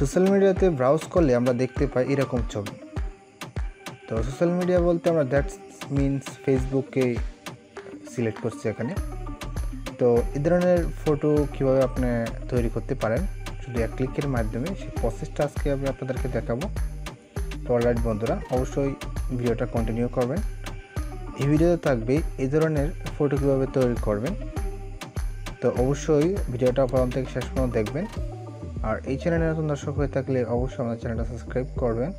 Social মিডিয়াতে browse করলে আমরা দেখতে পাই এরকম ছবি। তো সোশ্যাল মিডিয়া বলতে আমরা দ্যাটস মিনস ফেসবুককে সিলেক্ট করছি এখানে। তো এই ধরনের ফটো কীভাবে আপনি তৈরি করতে পারেন শুধু এক ক্লিকের মাধ্যমে, সেই প্রসেসটা আজকে আমি আপনাদেরকে দেখাবো। তো অলরাইট বন্ধুরা, অবশ্যই ভিডিওটা কন্টিনিউ করবেন। এই ভিডিওতে থাকবে এই ধরনের ফটো কীভাবে তৈরি করবেন। তো অবশ্যই ভিডিওটা প্রথম থেকে শেষ পর্যন্ত দেখবেন। আর এই চ্যানেলে নতুন দর্শক হয়ে থাকলে অবশ্যই আমাদের চ্যানেলটা সাবস্ক্রাইব করবেন,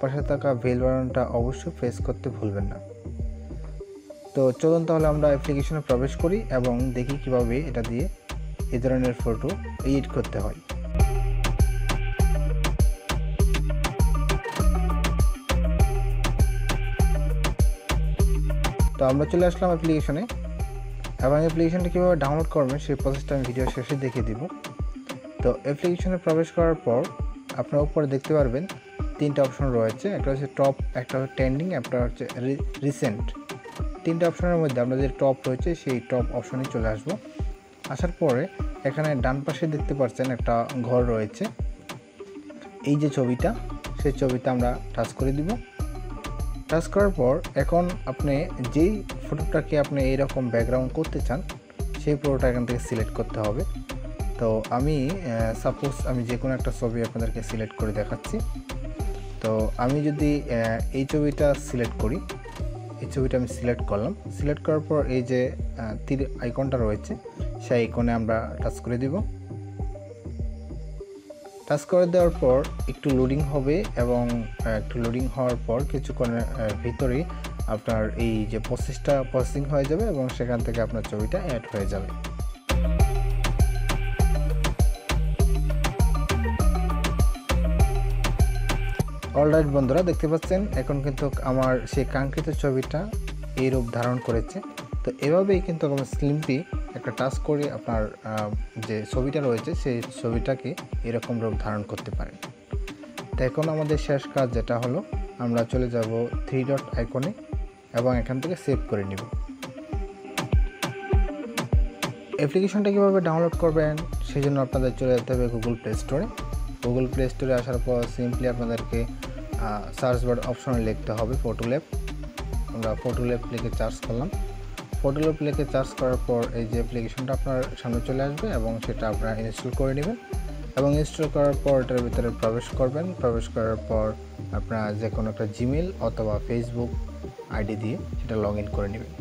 পাশে থাকা বেল বাটনটা অবশ্যই প্রেস করতে ভুলবেন না। তো চলুন তাহলে আমরা অ্যাপ্লিকেশনে প্রবেশ করি এবং দেখি কিভাবে এটা দিয়ে এই ধরনের ফটো এডিট করতে হয়। তো আমরা চলে আসলাম অ্যাপ্লিকেশনে এবং অ্যাপ্লিকেশনটা কীভাবে ডাউনলোড করবেন সেই প্রসেসটা আমি ভিডিও শেষে দেখিয়ে দিব। তো অ্যাপ্লিকেশনে প্রবেশ করার পর আপনার উপরে দেখতে পারবেন তিনটা অপশন রয়েছে, একটা হচ্ছে টপ, একটা হচ্ছে ট্রেন্ডিং, একটা হচ্ছে রিসেন্ট। তিনটা অপশনের মধ্যে আমরা যে টপ রয়েছে সেই টপ অপশনে চলে আসব। আসার পরে এখানে ডান পাশে দেখতে পাচ্ছেন একটা ঘর রয়েছে, এই যে ছবিটা, সেই ছবিটা আমরা টাচ করে দিব। টাচ করার পর এখন আপনি যেই ফটোটাকে আপনি এইরকম ব্যাকগ্রাউন্ড করতে চান সেই ফটোটা এখান থেকে সিলেক্ট করতে হবে। তো আমি সাপোজ আমি যে কোনো একটা ছবি আপনাদেরকে সিলেক্ট করে দেখাচ্ছি। তো আমি যদি এই ছবিটা সিলেক্ট করি, এই ছবিটা আমি সিলেক্ট করলাম। সিলেক্ট করার পর এই যে তীর আইকনটা রয়েছে সেই আইকনে আমরা টাচ করে দিব। টাচ করে দেওয়ার পর একটু লোডিং হবে এবং একটু লোডিং হওয়ার পর কিছুক্ষণের ভিতরেই আপনার এই যে প্রসেসিং হয়ে যাবে এবং সেখান থেকে আপনার ছবিটা অ্যাড হয়ে যাবে। অলরাইট বন্ধুরা, দেখতে পাচ্ছেন এখন কিন্তু আমার সেই কাঙ্ক্ষিত ছবিটা এই রূপ ধারণ করেছে। তো এভাবেই কিন্তু আমরা সিম্পলি একটা টাচ করে আপনার যে ছবিটা রয়েছে সেই ছবিটাকে এরকম রূপ ধারণ করতে পারেন। তো এখন আমাদের শেষ কাজ যেটা হলো, আমরা চলে যাব 3 ডট আইকনে এবং এখান থেকে সেভ করে নিব। অ্যাপ্লিকেশনটা কীভাবে ডাউনলোড করবেন সেই জন্য আপনাদের চলে যেতে হবে গুগল প্লে স্টোরে। গুগল প্লে স্টোরে আসার পর সিম্পলি আপনাদেরকে সার্চ বার অপশনে লিখতে হবে ফটো ল্যাব। আমরা ফটো ল্যাব লিখে সার্চ করলাম। ফটো ল্যাব লিখে সার্চ করার পর এই যে অ্যাপ্লিকেশনটা আপনার সামনে চলে আসবে এবং সেটা আপনারা ইনস্টল করে নেবেন এবং ইনস্টল করার পর এটার ভিতরে প্রবেশ করবেন। প্রবেশ করার পর আপনারা যে কোনো একটা জিমেল অথবা ফেসবুক আইডি দিয়ে সেটা লগ ইন করে নেবেন।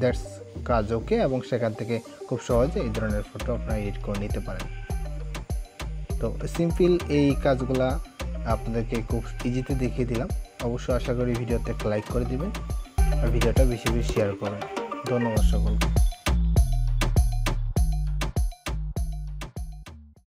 দ্যাটস কাজ ওকে, এবং সেখান থেকে খুব সহজে এই ধরনের ফটো আপনারা এডিট করে নিতে পারেন। তো সিম্পল এই কাজগুলা আপনাদেরকে খুব ইজিতে দেখিয়ে দিলাম। অবশ্যই আশা করি ভিডিওতে একটা লাইক করে দিবেন আর ভিডিওটা বেশি বেশি শেয়ার করবেন। ধন্যবাদ সকলকে।